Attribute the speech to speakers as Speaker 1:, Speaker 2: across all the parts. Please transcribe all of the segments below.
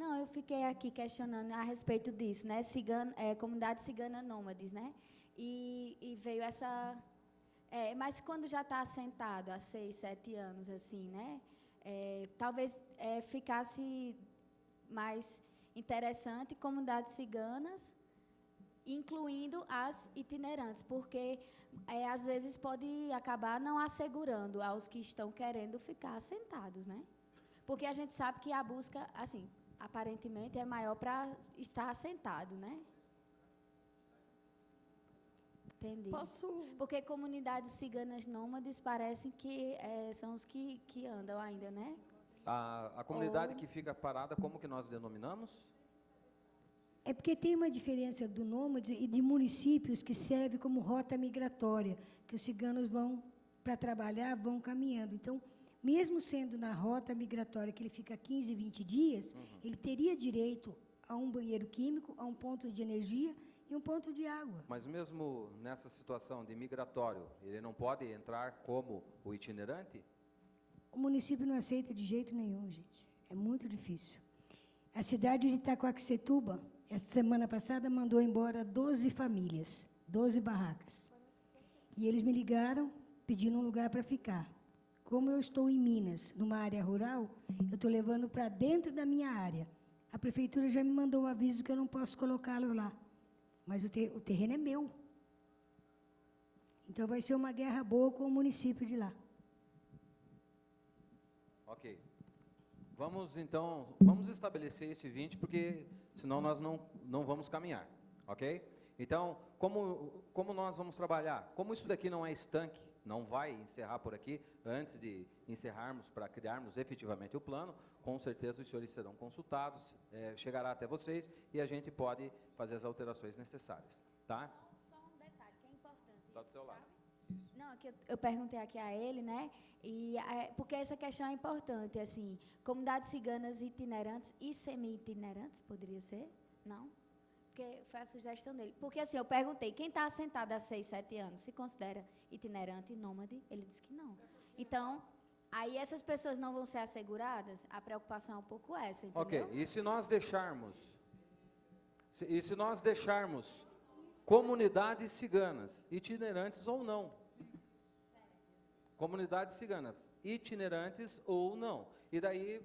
Speaker 1: Não, eu fiquei aqui questionando a respeito disso, né? Comunidade cigana nômades, né? E veio essa... mas quando já está assentado há 6, 7 anos, assim, né? Talvez ficasse mais interessante comunidades ciganas, incluindo as itinerantes, porque às vezes pode acabar não assegurando aos que estão querendo ficar assentados, né? Porque a gente sabe que a busca, assim, aparentemente é maior para estar assentado, né? Entendi. Porque comunidades ciganas nômades parecem que são os que andam ainda, né?
Speaker 2: A comunidade que fica parada, como que nós denominamos?
Speaker 3: É porque tem uma diferença do nômade e de municípios que servem como rota migratória, que os ciganos vão para trabalhar, vão caminhando. Então, mesmo sendo na rota migratória, que ele fica 15, 20 dias, ele teria direito a um banheiro químico, a um ponto de energia e um ponto de água.
Speaker 2: Mas mesmo nessa situação de migratório, ele não pode entrar como o itinerante?
Speaker 3: O município não aceita de jeito nenhum, gente. É muito difícil. A cidade de Itacoaxetuba, essa semana passada, mandou embora 12 famílias, 12 barracas. E eles me ligaram pedindo um lugar para ficar. Como eu estou em Minas, numa área rural, eu estou levando para dentro da minha área. A prefeitura já me mandou o aviso que eu não posso colocá-los lá. Mas o terreno é meu. Então, vai ser uma guerra boa com o município de lá.
Speaker 2: Ok. Vamos estabelecer esse 20, porque senão nós não vamos caminhar, ok? Então, como nós vamos trabalhar? Como isso daqui não é estanque, não vai encerrar por aqui, antes de encerrarmos, para criarmos efetivamente o plano, com certeza os senhores serão consultados, chegará até vocês, e a gente pode fazer as alterações necessárias, tá?
Speaker 1: Só um detalhe que é importante.
Speaker 2: Está do seu lado. Isso.
Speaker 1: Não, que eu perguntei aqui a ele, né? Porque essa questão é importante, assim, comunidades ciganas itinerantes e semi-itinerantes, poderia ser? Não? Porque foi a sugestão dele. Porque, assim, eu perguntei, quem está assentado há 6, 7 anos, se considera itinerante e nômade? Ele disse que não. Então, aí essas pessoas não vão ser asseguradas? A preocupação é um pouco essa, entendeu?
Speaker 2: Ok, e se nós deixarmos comunidades ciganas, itinerantes ou não? Comunidades ciganas, itinerantes ou não. E daí,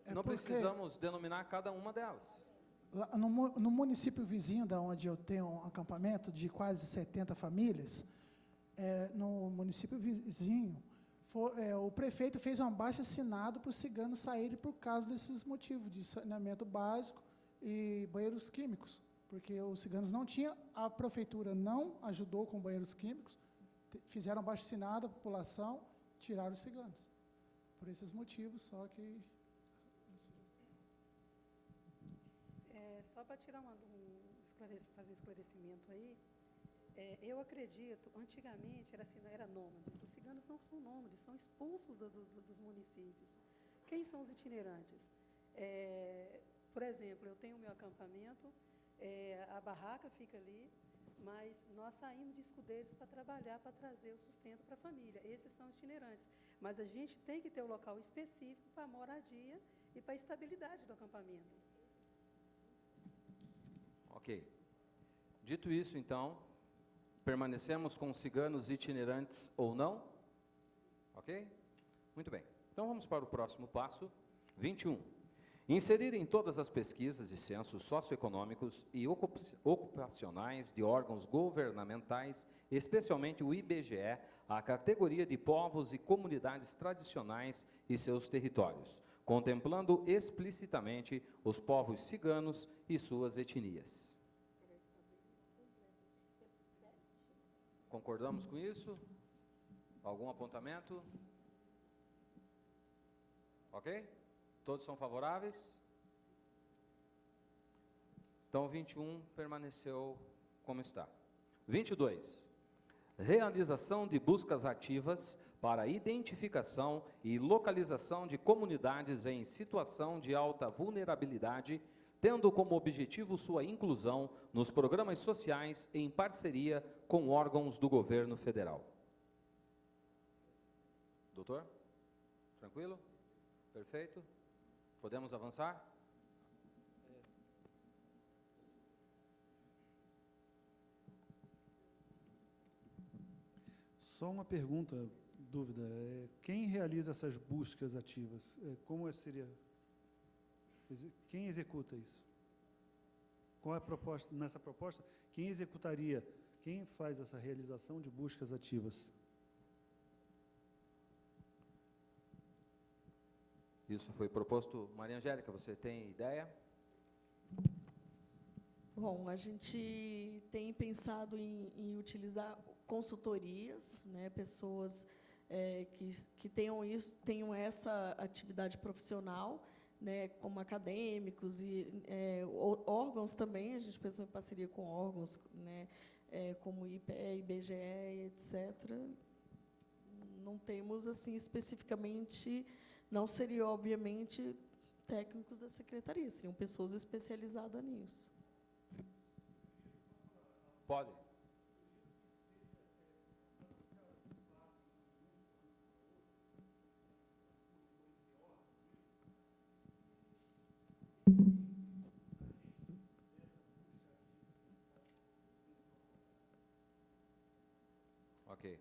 Speaker 2: não precisamos denominar cada uma delas.
Speaker 4: Lá no município vizinho, da onde eu tenho um acampamento de quase 70 famílias, no município vizinho, o prefeito fez um abaixo-assinado para os ciganos saírem por causa desses motivos, de saneamento básico e banheiros químicos, porque os ciganos não tinham, a prefeitura não ajudou com banheiros químicos, fizeram abaixo-assinado à população, tiraram os ciganos. Por esses motivos, só que...
Speaker 5: Só para tirar fazer um esclarecimento aí, eu acredito, antigamente era assim, era nômades. Os ciganos não são nômades, são expulsos dos municípios. Quem são os itinerantes? Por exemplo, eu tenho o meu acampamento, a barraca fica ali, mas nós saímos de Escudeiros para trabalhar, para trazer o sustento para a família. Esses são itinerantes. Mas a gente tem que ter um local específico para a moradia e para a estabilidade do acampamento.
Speaker 2: Ok. Dito isso, então, permanecemos com ciganos itinerantes ou não? Ok? Muito bem. Então, vamos para o próximo passo, 21. Inserir em todas as pesquisas e censos socioeconômicos e ocupacionais de órgãos governamentais, especialmente o IBGE, a categoria de povos e comunidades tradicionais e seus territórios, contemplando explicitamente os povos ciganos e suas etnias. Concordamos com isso? Algum apontamento? Ok? Todos são favoráveis? Então, 21 permaneceu como está. 22. Realização de buscas ativas para identificação e localização de comunidades em situação de alta vulnerabilidade, tendo como objetivo sua inclusão nos programas sociais em parceria com órgãos do governo federal. Doutor? Tranquilo? Perfeito? Podemos avançar?
Speaker 6: Só uma pergunta, dúvida. Quem realiza essas buscas ativas? Como seria? Quem executa isso? Qual é a proposta? Nessa proposta, quem executaria? Quem faz essa realização de buscas ativas?
Speaker 2: Isso foi proposto. Maria Angélica, você tem ideia?
Speaker 7: Bom, a gente tem pensado em utilizar consultorias, né, pessoas que tenham essa atividade profissional, né, como acadêmicos e órgãos também. A gente pensou em parceria com órgãos, né, como IPE, IBGE, etc. Não temos assim especificamente, não seria obviamente técnicos da secretaria, seriam pessoas especializadas nisso.
Speaker 2: Pode. Ok.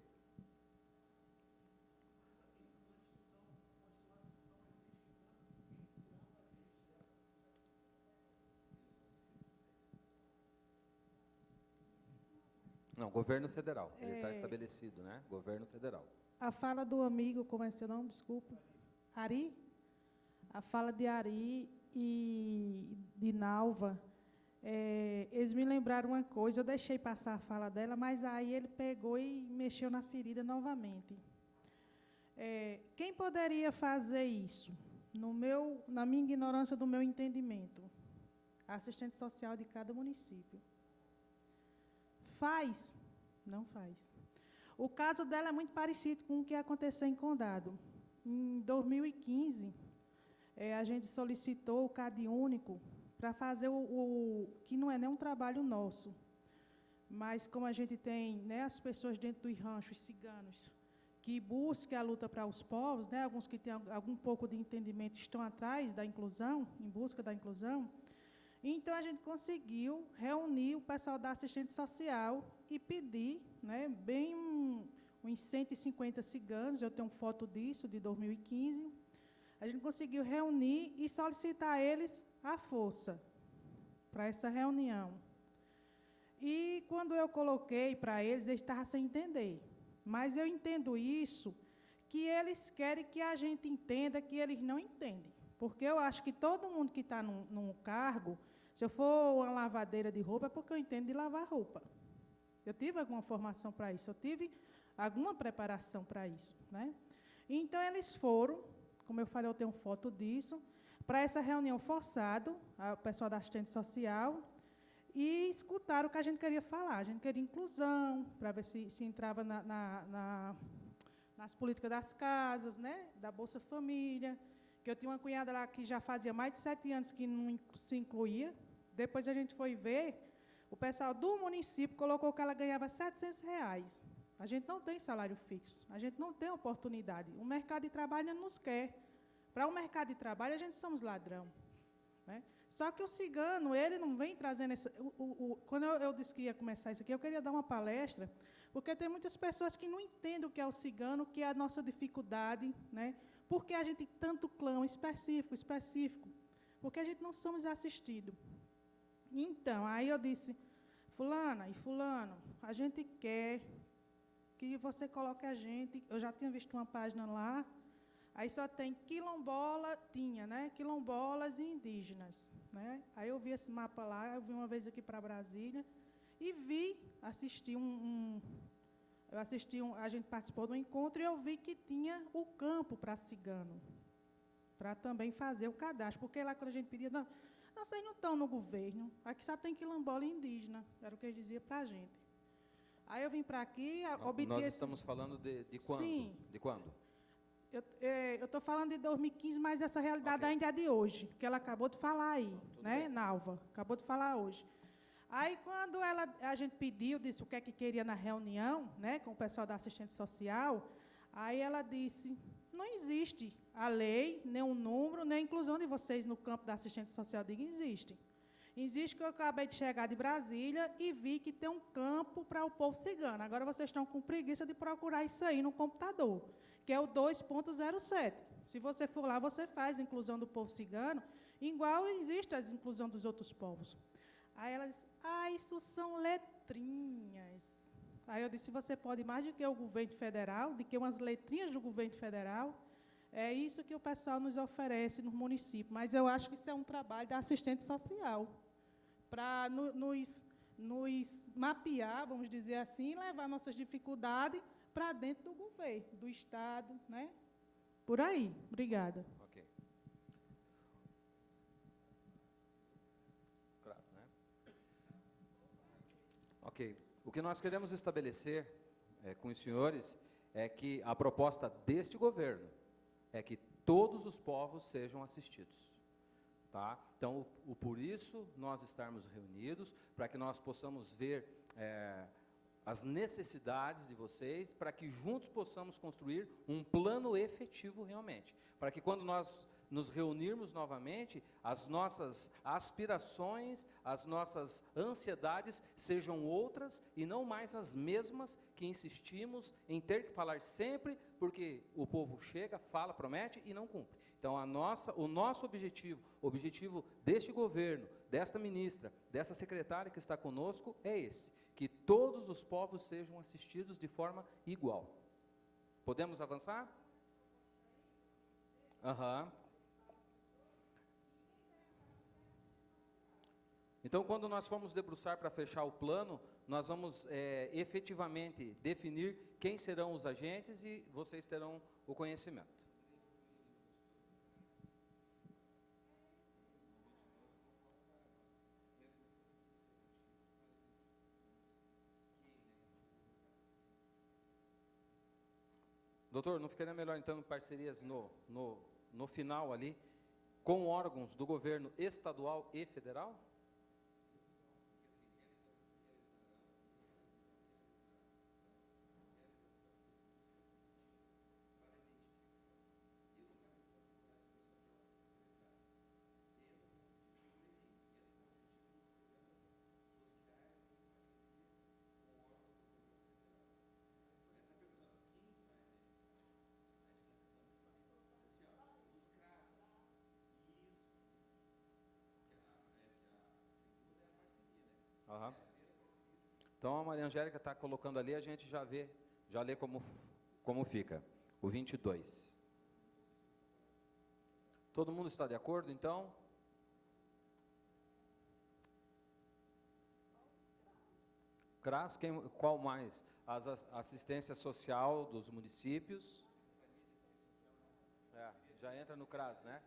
Speaker 2: Não, governo federal. Ele está estabelecido, né? Governo federal.
Speaker 5: A fala do amigo, como é seu nome? Desculpa. Ari? A fala de Ari e de Nalva, eles me lembraram uma coisa. Eu deixei passar a fala dela, mas aí ele pegou e mexeu na ferida novamente. Quem poderia fazer isso? Na minha ignorância do meu entendimento, a assistente social de cada município. Faz? Não faz. O caso dela é muito parecido com o que aconteceu em Condado. Em 2015, a gente solicitou o CAD único para fazer que não é nem um trabalho nosso, mas como a gente tem, né, as pessoas dentro dos ranchos ciganos que buscam a luta para os povos, né, alguns que têm algum pouco de entendimento estão atrás da inclusão, em busca da inclusão. Então, a gente conseguiu reunir o pessoal da assistente social e pedir, né, bem uns 150 ciganos, eu tenho foto disso, de 2015, a gente conseguiu reunir e solicitar a eles à força para essa reunião. E, quando eu coloquei para eles estavam sem entender. Mas eu entendo isso, que eles querem que a gente entenda que eles não entendem. Porque eu acho que todo mundo que está num cargo, se eu for uma lavadeira de roupa, é porque eu entendo de lavar roupa. Eu tive alguma formação para isso, eu tive alguma preparação para isso, né? Então, eles foram, como eu falei, eu tenho foto disso, para essa reunião forçada, o pessoal da assistente social, e escutaram o que a gente queria falar. A gente queria inclusão, para ver se entrava nas políticas das casas, né, da Bolsa Família, que eu tinha uma cunhada lá que já fazia mais de 7 anos que não se incluía. Depois a gente foi ver, o pessoal do município colocou que ela ganhava R$700. A gente não tem salário fixo, a gente não tem oportunidade. O mercado de trabalho não nos quer. Para o mercado de trabalho, a gente somos ladrão, né? Só que o cigano, ele não vem trazendo quando eu disse que ia começar isso aqui, eu queria dar uma palestra, porque tem muitas pessoas que não entendem o que é o cigano, o que é a nossa dificuldade, né? Porque a gente tanto clama específico, porque a gente não somos assistidos. Então, aí eu disse, fulana e fulano, a gente quer que você coloque a gente, eu já tinha visto uma página lá, aí só tem quilombolas e indígenas, né? Aí eu vi esse mapa lá, eu vi uma vez aqui para Brasília, e a gente participou do encontro e eu vi que tinha o campo para cigano, para também fazer o cadastro, porque lá quando a gente pedia, não, vocês não estão no governo, aqui só tem quilombola e indígena, era o que eles diziam para a gente. Aí eu vim para aqui, obter...
Speaker 2: Nós estamos falando de quando?
Speaker 5: Sim.
Speaker 2: De quando?
Speaker 5: Eu estou falando de 2015, mas essa realidade ainda é de hoje, que ela acabou de falar aí, né, bem. Nalva, acabou de falar hoje. Aí, quando a gente pediu, disse o que é que queria na reunião, né, com o pessoal da assistente social, aí ela disse, não existe a lei, nem o número, nem a inclusão de vocês no campo da assistente social, digo, existe.
Speaker 8: Existe que eu acabei de chegar de Brasília e vi que tem um campo para o povo cigano. Agora vocês estão com preguiça de procurar isso aí no computador, que é o 2.07. Se você for lá, você faz a inclusão do povo cigano, igual existe a inclusão dos outros povos. Aí ela disse, isso são letrinhas. Aí eu disse, você pode mais do que o governo federal, do que umas letrinhas do governo federal. É isso que o pessoal nos oferece no município, mas eu acho que isso é um trabalho da assistente social, para nos mapear, vamos dizer assim, e levar nossas dificuldades para dentro do governo, do Estado, né? Por aí. Obrigada.
Speaker 2: Ok. Cras, né? Ok. O que nós queremos estabelecer com os senhores é que a proposta deste governo é que todos os povos sejam assistidos. Tá? Então, por isso, nós estarmos reunidos, para que nós possamos ver as necessidades de vocês, para que juntos possamos construir um plano efetivo realmente. Para que quando nós nos reunirmos novamente, as nossas aspirações, as nossas ansiedades sejam outras e não mais as mesmas que insistimos em ter que falar sempre, porque o povo chega, fala, promete e não cumpre. Então, o nosso objetivo, o objetivo deste governo, desta ministra, dessa secretária que está conosco, é esse, que todos os povos sejam assistidos de forma igual. Podemos avançar? Aham. Então, quando nós formos debruçar para fechar o plano, nós vamos efetivamente definir quem serão os agentes e vocês terão o conhecimento. Doutor, não ficaria melhor, então, em parcerias no final ali, com órgãos do governo estadual e federal? Aham. Então, a Maria Angélica está colocando ali, a gente já lê como fica. O 22. Todo mundo está de acordo, então? CRAS, qual mais? Assistência social dos municípios. Já entra no CRAS, né?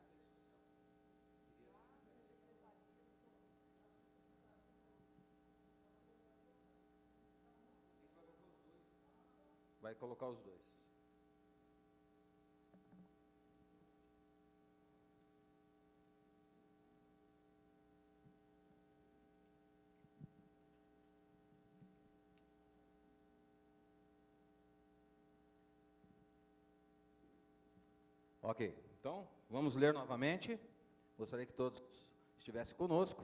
Speaker 2: Vai colocar os dois. Ok, então, vamos ler novamente. Gostaria que todos estivessem conosco.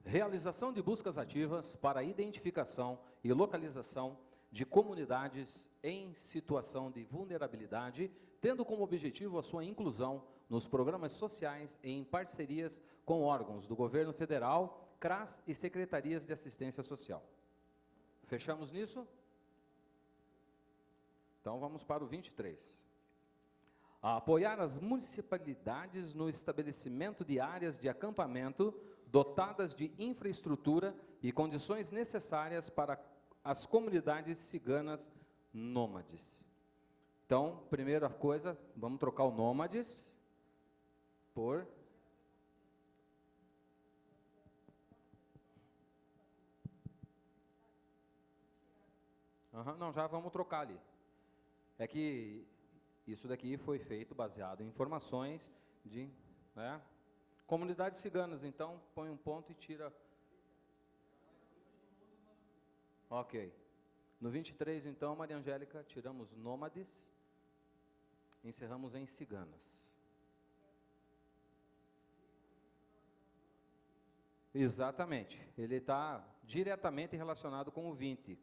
Speaker 2: Realização de buscas ativas para a identificação e localização de comunidades em situação de vulnerabilidade, tendo como objetivo a sua inclusão nos programas sociais em parcerias com órgãos do governo federal, CRAS e secretarias de assistência social. Fechamos nisso? Então, vamos para o 23. A apoiar as municipalidades no estabelecimento de áreas de acampamento dotadas de infraestrutura e condições necessárias para as comunidades ciganas nômades. Então, primeira coisa, vamos trocar o nômades por... não, já vamos trocar ali. É que isso daqui foi feito baseado em informações de... comunidades ciganas, então, põe um ponto e tira... Ok. No 23, então, Maria Angélica, tiramos nômades, encerramos em ciganas. Exatamente. Ele está diretamente relacionado com o 20.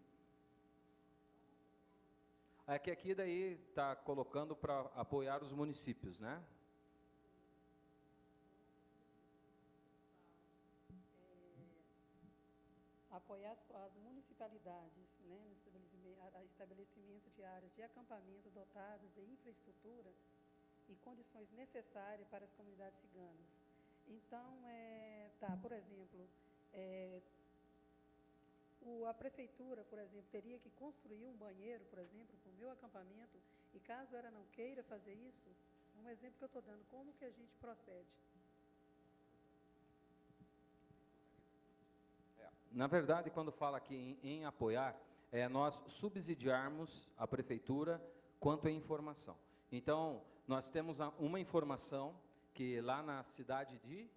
Speaker 2: É que aqui daí está colocando para apoiar os municípios, né?
Speaker 5: Apoiar as municipalidades, né, no estabelecimento de áreas de acampamento dotadas de infraestrutura e condições necessárias para as comunidades ciganas. Então, por exemplo, a prefeitura, por exemplo, teria que construir um banheiro, por exemplo, para o meu acampamento, e caso ela não queira fazer isso, um exemplo que eu estou dando, como que a gente procede?
Speaker 2: Na verdade, quando fala aqui em apoiar, é nós subsidiarmos a prefeitura quanto à informação. Então, nós temos uma informação que lá na cidade de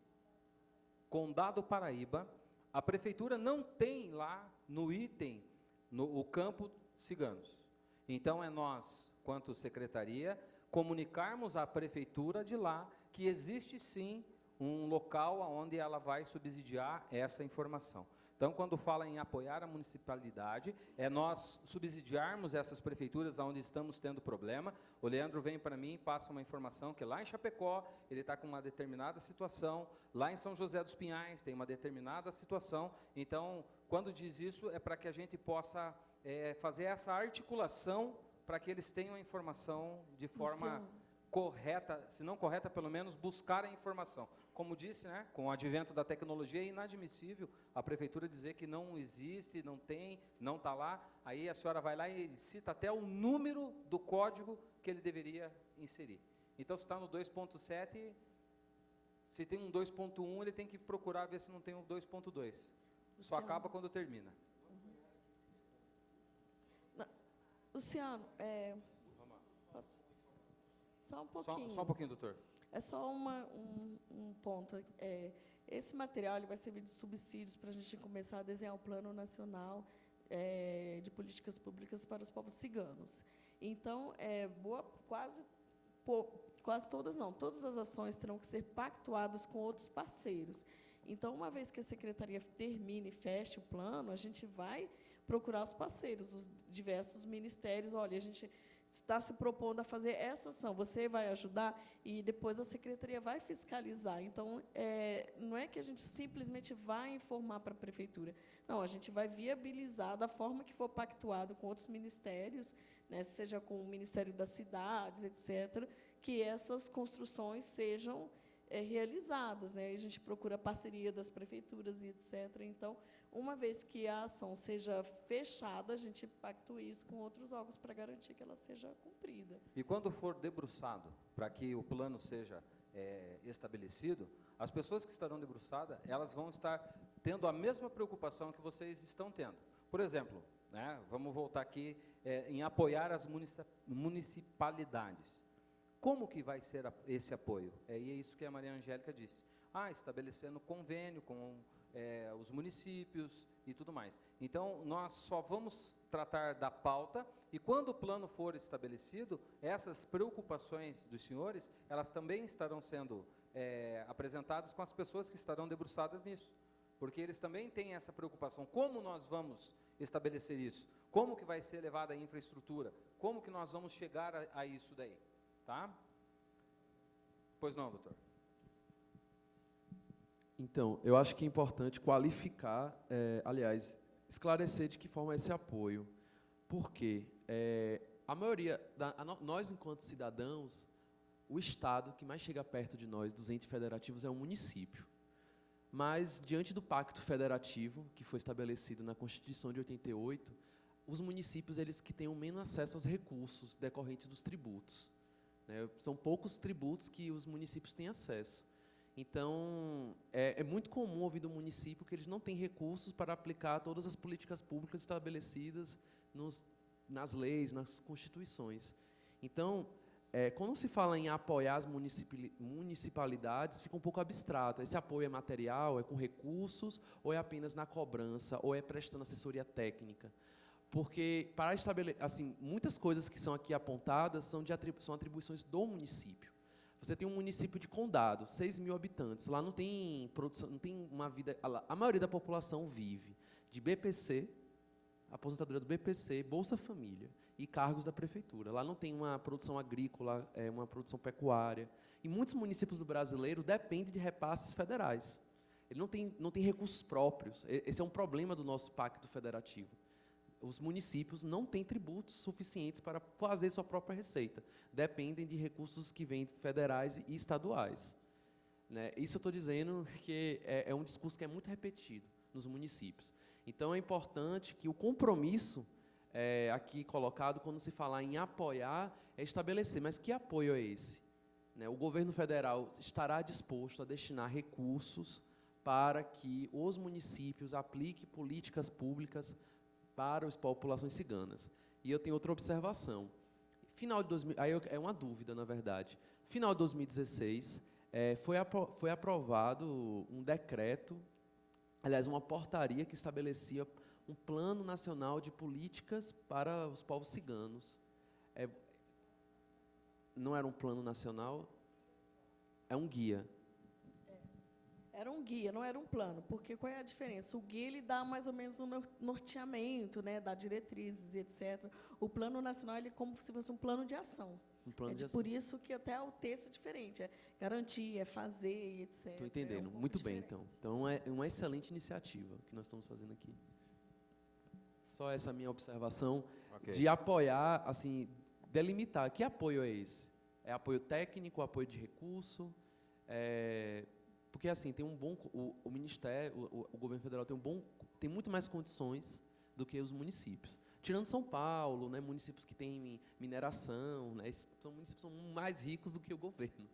Speaker 2: Condado Paraíba, a prefeitura não tem lá no item, o campo ciganos. Então, é nós, quanto secretaria, comunicarmos à prefeitura de lá que existe sim um local onde ela vai subsidiar essa informação. Então, quando fala em apoiar a municipalidade, é nós subsidiarmos essas prefeituras onde estamos tendo problema. O Leandro vem para mim e passa uma informação que lá em Chapecó, ele está com uma determinada situação, lá em São José dos Pinhais tem uma determinada situação. Então, quando diz isso, é para que a gente possa fazer essa articulação para que eles tenham a informação de forma correta, se não correta, pelo menos buscar a informação. Como disse, né, com o advento da tecnologia, é inadmissível a prefeitura dizer que não existe, não tem, não está lá. Aí a senhora vai lá e cita até o número do código que ele deveria inserir. Então, se está no 2.7, se tem um 2.1, ele tem que procurar ver se não tem um 2.2. Só acaba quando termina.
Speaker 7: Luciano, posso? Só um pouquinho.
Speaker 2: Só um pouquinho, doutor.
Speaker 7: É só um ponto. Esse material ele vai servir de subsídios para a gente começar a desenhar o Plano Nacional de Políticas Públicas para os Povos Ciganos. Então, quase todas não, todas as ações terão que ser pactuadas com outros parceiros. Então, uma vez que a Secretaria termine e feche o plano, a gente vai procurar os parceiros, os diversos ministérios. Olha, a gente está se propondo a fazer essa ação, você vai ajudar, e depois a Secretaria vai fiscalizar. Então, não é que a gente simplesmente vai informar para a Prefeitura, não, a gente vai viabilizar da forma que for pactuado com outros ministérios, né, seja com o Ministério das Cidades, etc., que essas construções sejam realizadas, né? A gente procura parceria das prefeituras e etc. Então, uma vez que a ação seja fechada, a gente pactua isso com outros órgãos para garantir que ela seja cumprida.
Speaker 2: E quando for debruçado, para que o plano seja estabelecido, as pessoas que estarão debruçadas, elas vão estar tendo a mesma preocupação que vocês estão tendo. Por exemplo, né, vamos voltar aqui em apoiar as municipalidades. Como que vai ser esse apoio? E é isso que a Maria Angélica disse. Estabelecendo convênio com os municípios e tudo mais. Então, nós só vamos tratar da pauta, e quando o plano for estabelecido, essas preocupações dos senhores, elas também estarão sendo apresentadas com as pessoas que estarão debruçadas nisso. Porque eles também têm essa preocupação. Como nós vamos estabelecer isso? Como que vai ser levada a infraestrutura? Como que nós vamos chegar a isso daí? Tá? Pois não, doutor?
Speaker 9: Então, eu acho que é importante qualificar, aliás, esclarecer de que forma é esse apoio. Porque a maioria, nós enquanto cidadãos, o Estado que mais chega perto de nós, dos entes federativos, é o município. Mas, diante do Pacto Federativo, que foi estabelecido na Constituição de 88, os municípios, eles que tenham menos acesso aos recursos decorrentes dos tributos. São poucos tributos que os municípios têm acesso. Então, é muito comum ouvir do município que eles não têm recursos para aplicar todas as políticas públicas estabelecidas nas leis, nas constituições. Então, quando se fala em apoiar as municipalidades, fica um pouco abstrato. Esse apoio é material, é com recursos, ou é apenas na cobrança, ou é prestando assessoria técnica? Porque, para estabelecer, assim, muitas coisas que são aqui apontadas são atribuições do município. Você tem um município de Condado, 6.000 habitantes. Lá não tem produção, não tem uma vida. A maioria da população vive de BPC, aposentadoria do BPC, Bolsa Família e cargos da prefeitura. Lá não tem uma produção agrícola, uma produção pecuária. E muitos municípios do brasileiro dependem de repasses federais. Ele não tem recursos próprios. Esse é um problema do nosso pacto federativo. Os municípios não têm tributos suficientes para fazer sua própria receita. Dependem de recursos que vêm federais e estaduais. Né? Isso eu estou dizendo que é um discurso que é muito repetido nos municípios. Então, é importante que o compromisso aqui colocado, quando se falar em apoiar, é estabelecer. Mas que apoio é esse? Né? O governo federal estará disposto a destinar recursos para que os municípios apliquem políticas públicas para as populações ciganas. E eu tenho outra observação. Final de 2000, aí é uma dúvida, na verdade. Final de 2016, foi aprovado um decreto, aliás, uma portaria que estabelecia um plano nacional de políticas para os povos ciganos. Não era um plano nacional? É um guia.
Speaker 7: Era um guia, não era um plano, porque qual é a diferença? O guia ele dá mais ou menos um norteamento, né, dá diretrizes, etc. O plano nacional ele é como se fosse um plano de ação.
Speaker 9: Um plano de ação.
Speaker 7: Por isso que até o texto é diferente, é garantir, é fazer, etc.
Speaker 9: Estou entendendo, muito bem, então. Então, é uma excelente iniciativa que nós estamos fazendo aqui. Só essa minha observação de apoiar, assim, delimitar. Que apoio é esse? É apoio técnico, apoio de recurso? Porque, assim, tem o Ministério, o governo federal tem muito mais condições do que os municípios. Tirando São Paulo, né, municípios que têm mineração, né, são municípios que são mais ricos do que o governo.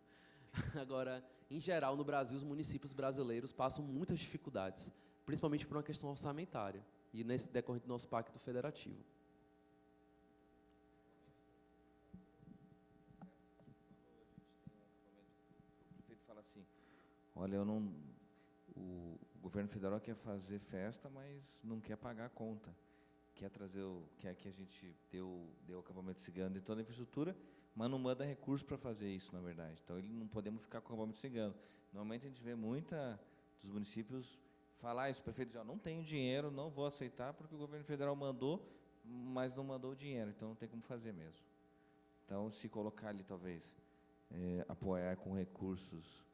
Speaker 9: Agora, em geral, no Brasil, os municípios brasileiros passam muitas dificuldades, principalmente por uma questão orçamentária, e nesse decorrente do nosso pacto federativo.
Speaker 10: O prefeito fala assim, olha, o governo federal quer fazer festa, mas não quer pagar a conta. Quer que a gente deu acampamento cigano e toda a infraestrutura, mas não manda recursos para fazer isso, na verdade. Então, não podemos ficar com o acampamento cigano. Normalmente, a gente vê muita dos municípios falar isso, o prefeito diz, não tenho dinheiro, não vou aceitar, porque o governo federal mandou, mas não mandou o dinheiro, então não tem como fazer mesmo. Então, se colocar ali, talvez, apoiar com recursos...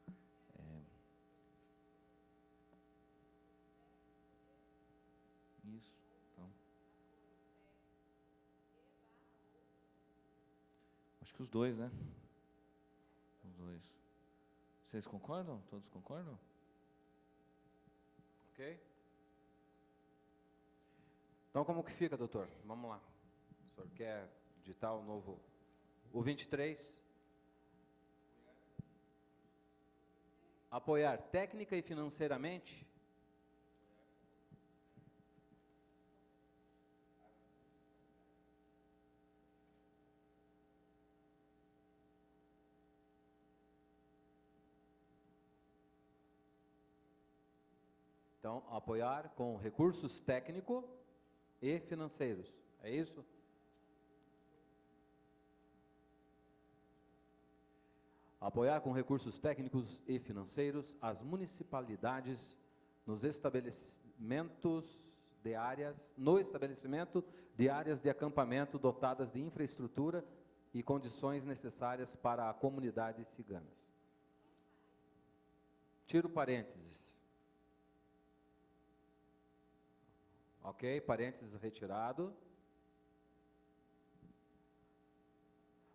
Speaker 10: Isso. Então, acho que os dois, né? Os dois. Vocês concordam? Todos concordam?
Speaker 2: Ok? Então, como que fica, doutor? Vamos lá. O senhor quer digitar o novo... O 23. Apoiar técnica e financeiramente... Então, apoiar com recursos técnicos e financeiros. É isso? Apoiar com recursos técnicos e financeiros as municipalidades no estabelecimento de áreas de acampamento dotadas de infraestrutura e condições necessárias para a comunidade ciganas. Tiro parênteses. Ok, parênteses retirado.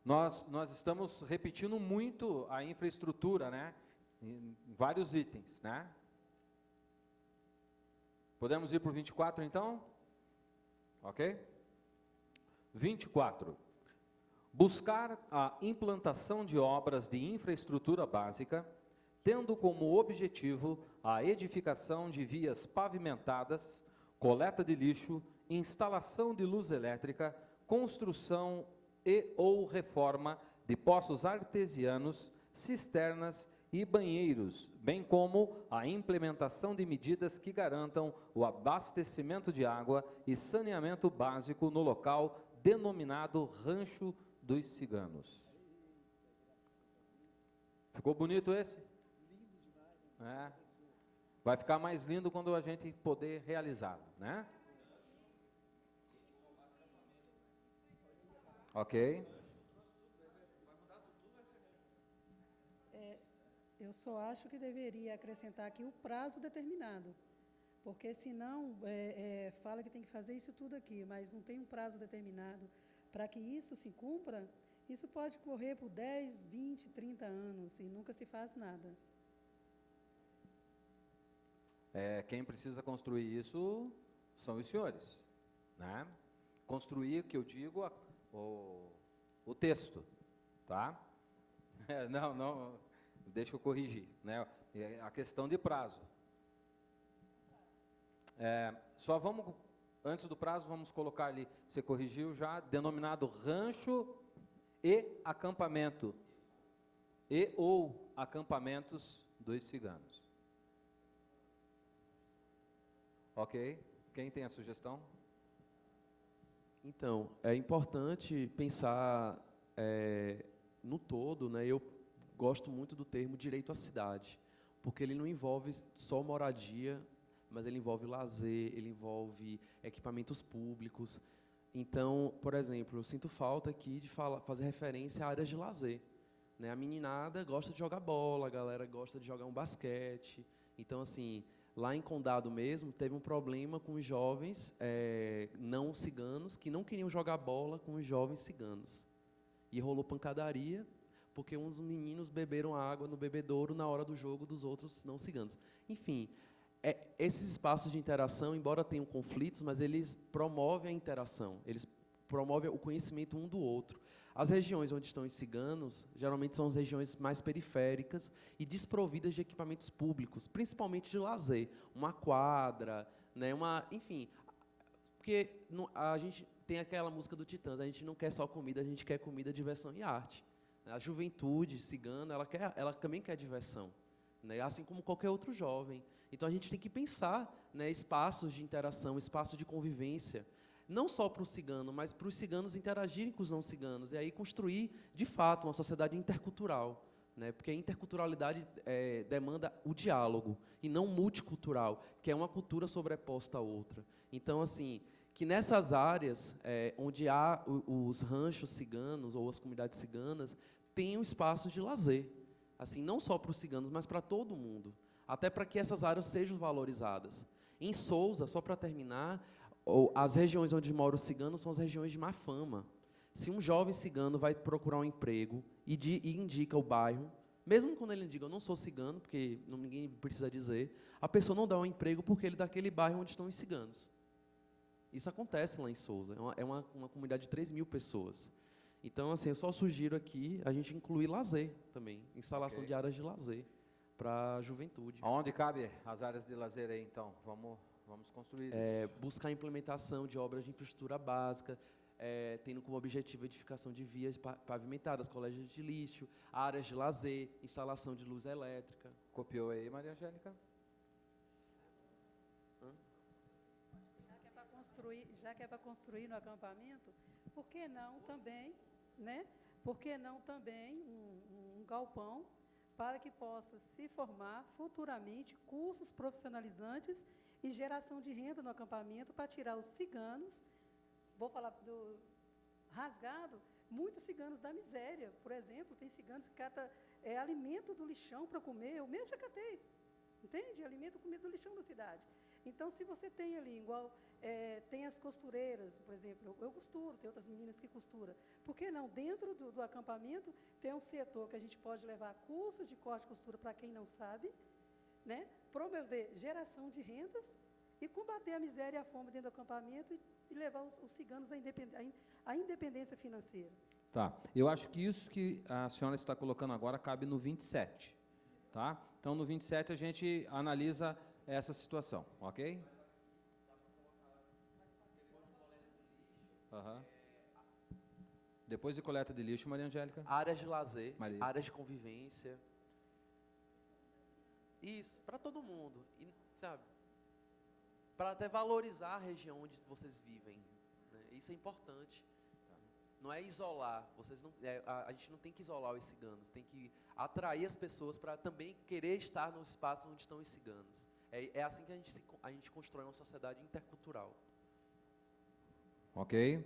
Speaker 2: Nós estamos repetindo muito a infraestrutura, né? Em vários itens, né? Podemos ir para o 24, então? Ok? 24. Buscar a implantação de obras de infraestrutura básica, tendo como objetivo a edificação de vias pavimentadas, coleta de lixo, instalação de luz elétrica, construção e ou reforma de poços artesianos, cisternas e banheiros, bem como a implementação de medidas que garantam o abastecimento de água e saneamento básico no local denominado Rancho dos Ciganos. Ficou bonito esse? Lindo demais. Vai ficar mais lindo quando a gente poder realizá-lo, né? Ok.
Speaker 5: Eu só acho que deveria acrescentar aqui o prazo determinado, porque senão fala que tem que fazer isso tudo aqui, mas não tem um prazo determinado para que isso se cumpra. Isso pode correr por 10, 20, 30 anos e nunca se faz nada.
Speaker 2: Quem precisa construir isso são os senhores, né? Construir, que eu digo, o texto, tá? Não, deixa eu corrigir, né? A questão de prazo. Só vamos, antes do prazo, vamos colocar ali, você corrigiu já, denominado rancho e acampamento, e ou acampamentos dos ciganos. Ok? Quem tem a sugestão?
Speaker 9: Então, é importante pensar no todo, né? Eu gosto muito do termo direito à cidade, porque ele não envolve só moradia, mas ele envolve lazer, ele envolve equipamentos públicos. Então, por exemplo, eu sinto falta aqui de fazer referência a áreas de lazer, né? A meninada gosta de jogar bola, a galera gosta de jogar um basquete. Então, assim, lá em Condado mesmo, teve um problema com os jovens não ciganos que não queriam jogar bola com os jovens ciganos. E rolou pancadaria, porque uns meninos beberam água no bebedouro na hora do jogo dos outros não ciganos. Enfim, esses espaços de interação, embora tenham conflitos, mas eles promovem a interação, eles promovem o conhecimento um do outro. As regiões onde estão os ciganos, geralmente são as regiões mais periféricas e desprovidas de equipamentos públicos, principalmente de lazer, uma quadra, né, enfim, porque a gente tem aquela música do Titãs, a gente não quer só comida, a gente quer comida, diversão e arte. A juventude cigana, ela também quer diversão, né, assim como qualquer outro jovem. Então, a gente tem que pensar, né, espaços de interação, espaços de convivência, não só para o cigano, mas para os ciganos interagirem com os não ciganos, e aí construir, de fato, uma sociedade intercultural, né, porque a interculturalidade demanda o diálogo, e não multicultural, que é uma cultura sobreposta à outra. Então, assim, que nessas áreas onde há os ranchos ciganos, ou as comunidades ciganas, tenham espaços de lazer, assim, não só para os ciganos, mas para todo mundo, até para que essas áreas sejam valorizadas. Em Sousa, só para terminar, as regiões onde moram os ciganos são as regiões de má fama. Se um jovem cigano vai procurar um emprego e indica o bairro, mesmo quando ele indica, eu não sou cigano, porque ninguém precisa dizer, a pessoa não dá um emprego porque ele é daquele bairro onde estão os ciganos. Isso acontece lá em Sousa, é uma comunidade de 3.000 pessoas. Então, assim, eu só sugiro aqui a gente incluir lazer também, instalação de áreas de lazer para a juventude.
Speaker 2: Onde cabe as áreas de lazer aí, então? Vamos construir isso.
Speaker 9: Buscar a implementação de obras de infraestrutura básica, tendo como objetivo a edificação de vias pavimentadas, colégios de lixo, áreas de lazer, instalação de luz elétrica.
Speaker 2: Copiou aí, Maria Angélica?
Speaker 5: Já que é para construir no acampamento, por que não também, né? Por que não também um galpão para que possa se formar futuramente cursos profissionalizantes e geração de renda no acampamento para tirar os ciganos, vou falar do rasgado, muitos ciganos da miséria, por exemplo, tem ciganos que catam alimento do lixão para comer, eu mesmo já catei, entende? Alimento, comida do lixão da cidade. Então, se você tem ali, igual, tem as costureiras, por exemplo, eu costuro, tem outras meninas que costuram. Por que não, dentro do acampamento, tem um setor que a gente pode levar cursos de corte e costura para quem não sabe, né? Promover geração de rendas e combater a miséria e a fome dentro do acampamento e levar os ciganos à independência financeira.
Speaker 2: Tá, eu acho que isso que a senhora está colocando agora cabe no 27, tá? Então, no 27 a gente analisa essa situação, ok? Depois de coleta de lixo, Maria Angélica?
Speaker 9: Áreas de lazer, áreas de convivência. Isso, para todo mundo, e, sabe? Para até valorizar a região onde vocês vivem, né? Isso é importante. não é isolar. A gente não tem que isolar os ciganos, tem que atrair as pessoas para também querer estar no espaço onde estão os ciganos. É assim que a gente constrói uma sociedade intercultural.
Speaker 2: Ok?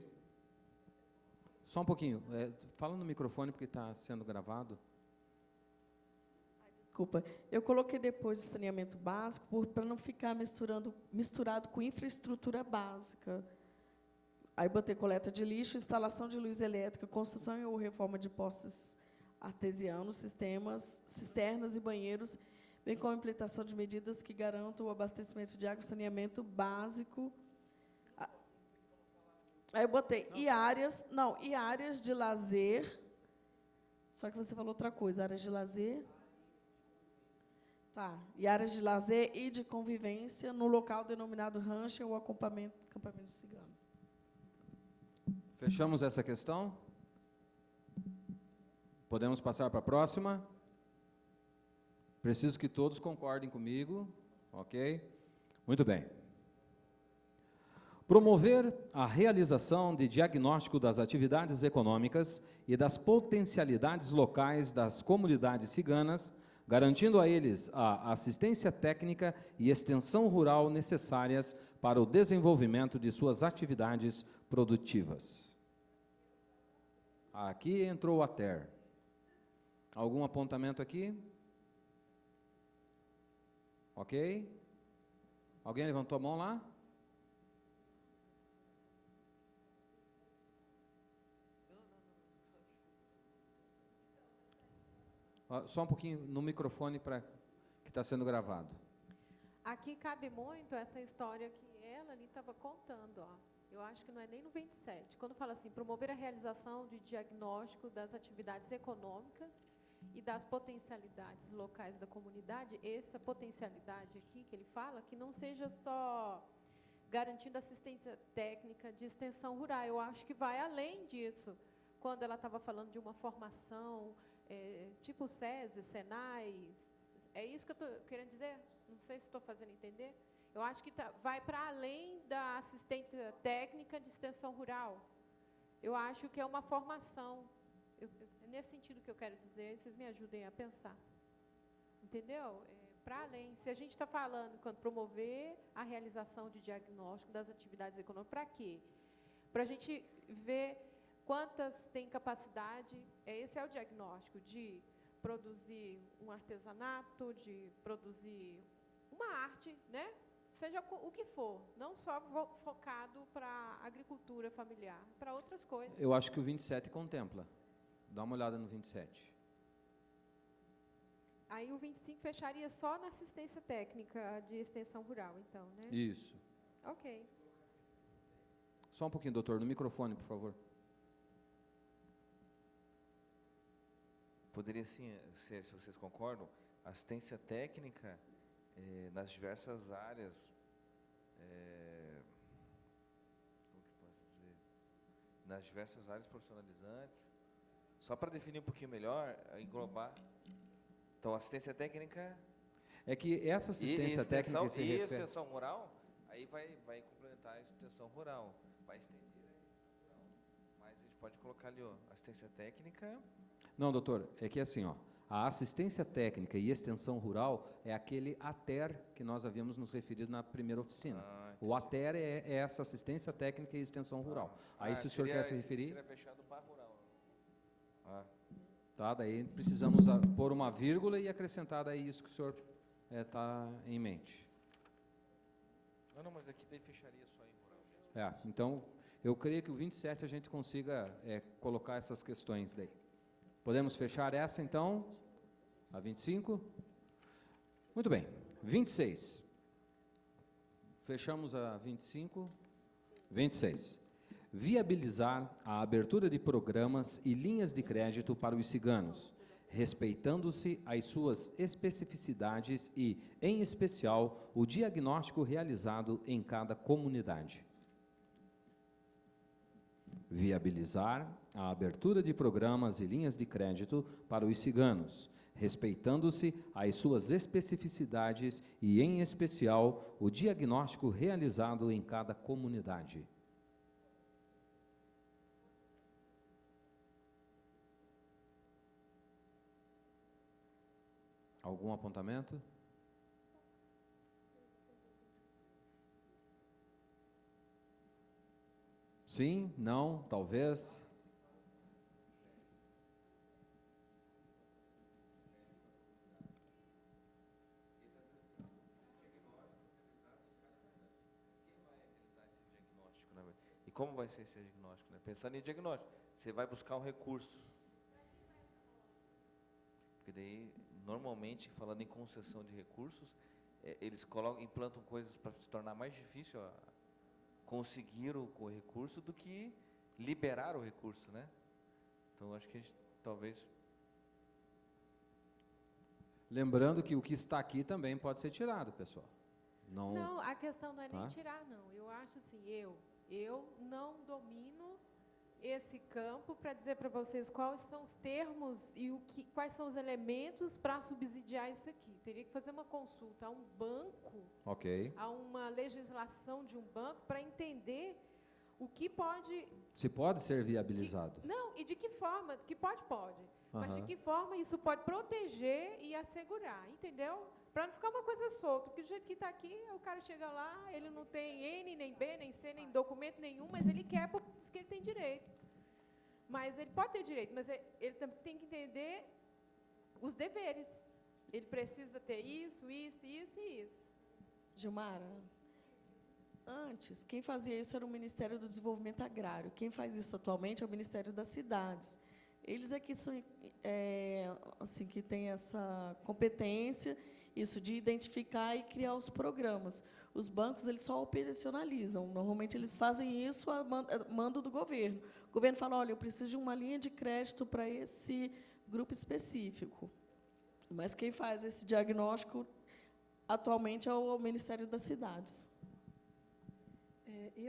Speaker 2: Só um pouquinho. Fala no microfone porque está sendo gravado.
Speaker 7: Desculpa, eu coloquei depois de saneamento básico para não ficar misturado com infraestrutura básica. Aí botei coleta de lixo, instalação de luz elétrica, construção ou reforma de postes artesianos, cisternas e banheiros, bem como a implementação de medidas que garantam o abastecimento de água e saneamento básico. Aí eu botei e áreas de lazer. Só que você falou outra coisa, áreas de lazer. Tá, e áreas de lazer e de convivência no local denominado rancho ou acampamento de ciganos.
Speaker 2: Fechamos essa questão? Podemos passar para a próxima? Preciso que todos concordem comigo, ok? Muito bem. Promover a realização de diagnóstico das atividades econômicas e das potencialidades locais das comunidades ciganas, garantindo a eles a assistência técnica e extensão rural necessárias para o desenvolvimento de suas atividades produtivas. Aqui entrou o ATER. Algum apontamento aqui? Ok? Alguém levantou a mão lá? Só um pouquinho no microfone que está sendo gravado.
Speaker 11: Aqui cabe muito essa história que ela ali estava contando, ó. Eu acho que não é nem no 27. Quando fala assim, promover a realização de diagnóstico das atividades econômicas e das potencialidades locais da comunidade, essa potencialidade aqui que ele fala, que não seja só garantindo assistência técnica de extensão rural. Eu acho que vai além disso. Quando ela estava falando de uma formação, tipo SESI, SENAI, é isso que eu estou querendo dizer? Não sei se estou fazendo entender. Eu acho que vai para além da assistência técnica de extensão rural. Eu acho que é uma formação. É nesse sentido que eu quero dizer, vocês me ajudem a pensar. Entendeu? Para além. Se a gente está falando, quando promover a realização de diagnóstico das atividades econômicas, para quê? Para a gente ver quantas têm capacidade, esse é o diagnóstico, de produzir um artesanato, de produzir uma arte, né? Seja o que for, não só focado para a agricultura familiar, para outras coisas.
Speaker 2: Eu acho que o 27 contempla. Dá uma olhada no 27.
Speaker 11: Aí o 25 fecharia só na assistência técnica de extensão rural, então, né?
Speaker 2: Isso.
Speaker 11: Ok.
Speaker 2: Só um pouquinho, doutor, no microfone, por favor.
Speaker 10: Poderia sim ser, se vocês concordam, assistência técnica nas diversas áreas, como que posso dizer, nas diversas áreas profissionalizantes, só para definir um pouquinho melhor, englobar. Então, assistência técnica...
Speaker 2: É que essa assistência técnica se refere...
Speaker 10: extensão rural, aí vai complementar a extensão rural, vai estender a extensão rural. Mas a gente pode colocar ali, ó, assistência técnica...
Speaker 2: Não, doutor, é que assim, ó, a assistência técnica e extensão rural é aquele ATER que nós havíamos nos referido na primeira oficina. O ATER é essa assistência técnica e extensão rural. Aí, se o senhor quer se referir...
Speaker 10: Seria fechado para rural.
Speaker 2: Tá, daí precisamos pôr uma vírgula e acrescentar daí isso que o senhor está em mente.
Speaker 10: Não, mas aqui daí fecharia só em rural.
Speaker 2: Então, eu creio que o 27 a gente consiga colocar essas questões daí. Podemos fechar essa, então? A 25? Muito bem. 26. Fechamos a 25. 26. Viabilizar a abertura de programas e linhas de crédito para os ciganos, respeitando-se as suas especificidades e, em especial, o diagnóstico realizado em cada comunidade. Viabilizar a abertura de programas e linhas de crédito para os ciganos, respeitando-se as suas especificidades e, em especial, o diagnóstico realizado em cada comunidade. Algum apontamento? Sim? Não? Talvez?
Speaker 10: E como vai ser esse diagnóstico, né? Pensando em diagnóstico, você vai buscar um recurso. Porque daí, normalmente, falando em concessão de recursos, eles implantam coisas para se tornar mais difícil conseguir o recurso do que liberar o recurso, né? Então, acho que a gente talvez...
Speaker 2: Lembrando que o que está aqui também pode ser tirado, pessoal.
Speaker 11: Não, a questão não é nem
Speaker 2: Tá?
Speaker 11: tirar, não. Eu acho assim, eu não domino esse campo para dizer para vocês quais são os termos e quais são os elementos para subsidiar isso aqui. Teria que fazer uma consulta a um banco,
Speaker 2: Ok.
Speaker 11: a uma legislação de um banco, para entender o que pode...
Speaker 2: Se pode ser viabilizado.
Speaker 11: Não, e de que forma, que pode. Mas de
Speaker 2: Aham.
Speaker 11: que forma isso pode proteger e assegurar, entendeu? Para não ficar uma coisa solta, porque do jeito que está aqui, o cara chega lá, ele não tem N, nem B, nem C, nem documento nenhum, mas ele quer porque diz que ele tem direito. Mas ele pode ter direito, mas ele também tem que entender os deveres. Ele precisa ter isso e isso.
Speaker 7: Gilmara, antes, quem fazia isso era o Ministério do Desenvolvimento Agrário. Quem faz isso atualmente é o Ministério das Cidades. Eles é que são, assim, que têm essa competência, isso de identificar e criar os programas. Os bancos, eles só operacionalizam. Normalmente, eles fazem isso a mando do governo. O governo fala, olha, eu preciso de uma linha de crédito para esse grupo específico. Mas quem faz esse diagnóstico, atualmente, é o Ministério das Cidades.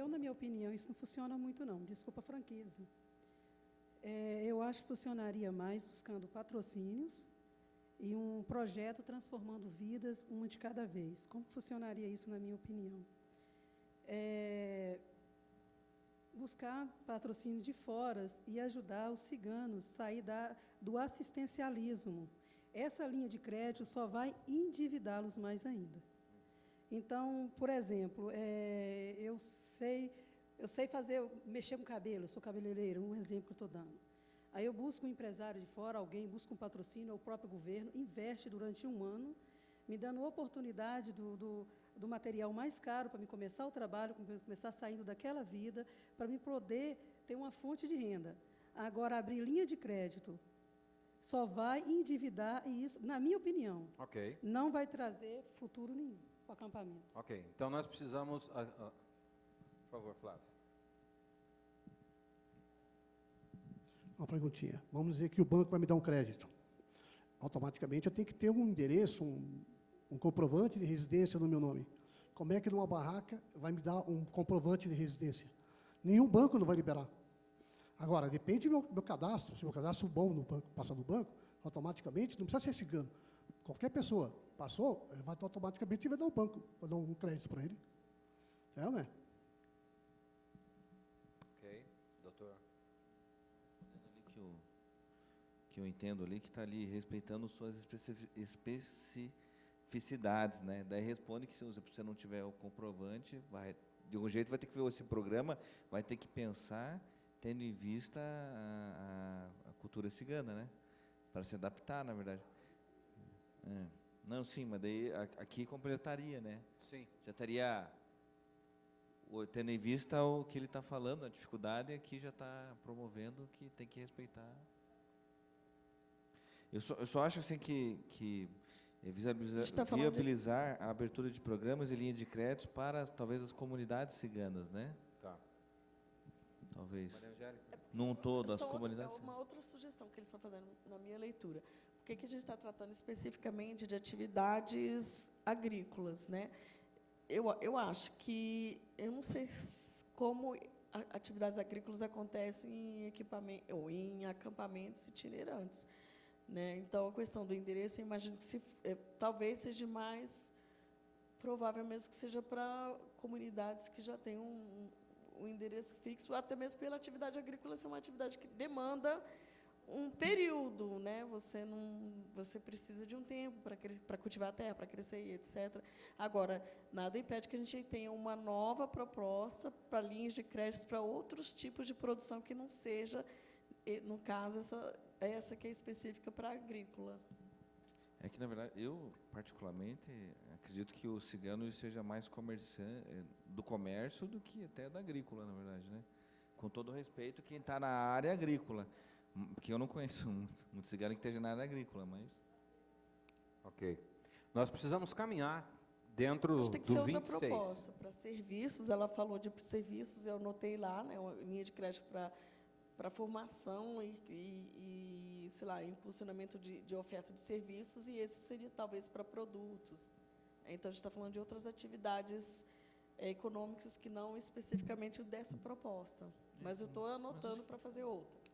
Speaker 5: Na minha opinião, isso não funciona muito, não. Desculpa a franqueza. Eu acho que funcionaria mais buscando patrocínios e um projeto transformando vidas, uma de cada vez. Como funcionaria isso, na minha opinião? Buscar patrocínio de fora e ajudar os ciganos a sair do assistencialismo. Essa linha de crédito só vai endividá-los mais ainda. Então, por exemplo, eu sei mexer com cabelo, eu sou cabeleireira, um exemplo que eu estou dando. Aí eu busco um empresário de fora, alguém busca um patrocínio, o próprio governo, investe durante um ano, me dando a oportunidade do material mais caro para me começar o trabalho, para começar saindo daquela vida, para me poder ter uma fonte de renda. Agora, abrir linha de crédito só vai endividar, e isso, na minha opinião, não vai trazer futuro nenhum para o acampamento.
Speaker 2: Ok, então nós precisamos... por favor, Flávio.
Speaker 12: Uma perguntinha. Vamos dizer que o banco vai me dar um crédito. Automaticamente eu tenho que ter um endereço, um comprovante de residência no meu nome. Como é que numa barraca vai me dar um comprovante de residência? Nenhum banco não vai liberar. Agora, depende do meu cadastro. Se o meu cadastro é bom no banco, passar no banco, automaticamente, não precisa ser cigano. Qualquer pessoa passou, ele vai automaticamente vai dar um banco, vai dar um crédito para ele. É ou não é?
Speaker 2: Ok, doutor.
Speaker 10: Que eu entendo ali, que está ali respeitando suas especificidades, né? Daí responde que se você não tiver o comprovante, de algum jeito vai ter que ver esse programa, vai ter que pensar, tendo em vista a cultura cigana, né? Para se adaptar, na verdade. Não, sim, mas daí aqui completaria, né?
Speaker 2: Sim.
Speaker 10: Já estaria, tendo em vista o que ele está falando, a dificuldade, aqui já está promovendo que tem que respeitar. Eu só acho assim que viabilizar a abertura de programas e linhas de créditos para, talvez, as comunidades ciganas, né?
Speaker 2: Tá.
Speaker 10: Talvez. Num todo, as comunidades.
Speaker 7: Uma outra sugestão que eles estão fazendo na minha leitura. Por que a gente está tratando especificamente de atividades agrícolas, né? Eu acho que, eu não sei como atividades agrícolas acontecem em equipamento ou em acampamentos itinerantes, né? Então, a questão do endereço, eu imagino que talvez seja mais provável mesmo que seja para comunidades que já têm um endereço fixo, até mesmo pela atividade agrícola ser uma atividade que demanda um período, né? Você precisa de um tempo para cultivar a terra, para crescer, etc. Agora, nada impede que a gente tenha uma nova proposta para linhas de crédito para outros tipos de produção que não seja, no caso, essa que é específica para a agrícola.
Speaker 10: É que, na verdade, eu, particularmente, acredito que o cigano ele seja mais do comércio do que até da agrícola, na verdade, né? Com todo o respeito, quem está na área agrícola, porque eu não conheço muito cigano que esteja na área agrícola, mas...
Speaker 2: Ok. Nós precisamos caminhar dentro
Speaker 7: Acho que tem que
Speaker 2: do
Speaker 7: ser outra
Speaker 2: 26.
Speaker 7: proposta. Para serviços, ela falou de serviços, eu anotei lá, né, uma linha de crédito para formação e, sei lá, impulsionamento de oferta de serviços, e esse seria talvez para produtos. Então, a gente está falando de outras atividades econômicas que não especificamente dessa proposta. Mas eu estou anotando para fazer outras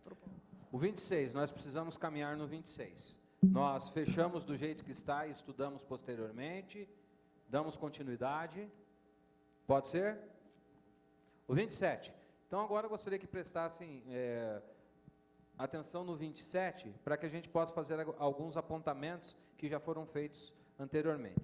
Speaker 7: propostas.
Speaker 2: O 26, nós precisamos caminhar no 26. Nós fechamos do jeito que está e estudamos posteriormente, damos continuidade. Pode ser? O 27. Então, agora eu gostaria que prestassem atenção no 27, para que a gente possa fazer alguns apontamentos que já foram feitos anteriormente.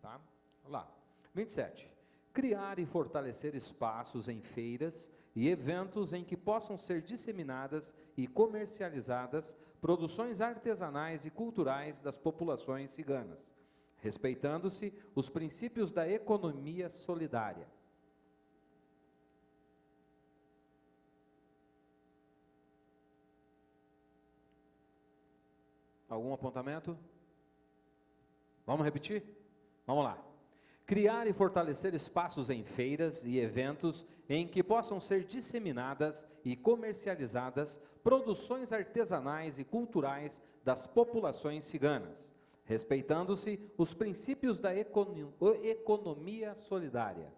Speaker 2: Tá? Vamos lá. 27. Criar e fortalecer espaços em feiras e eventos em que possam ser disseminadas e comercializadas produções artesanais e culturais das populações ciganas, respeitando-se os princípios da economia solidária. Algum apontamento? Vamos repetir? Vamos lá. Criar e fortalecer espaços em feiras e eventos em que possam ser disseminadas e comercializadas produções artesanais e culturais das populações ciganas, respeitando-se os princípios da economia solidária.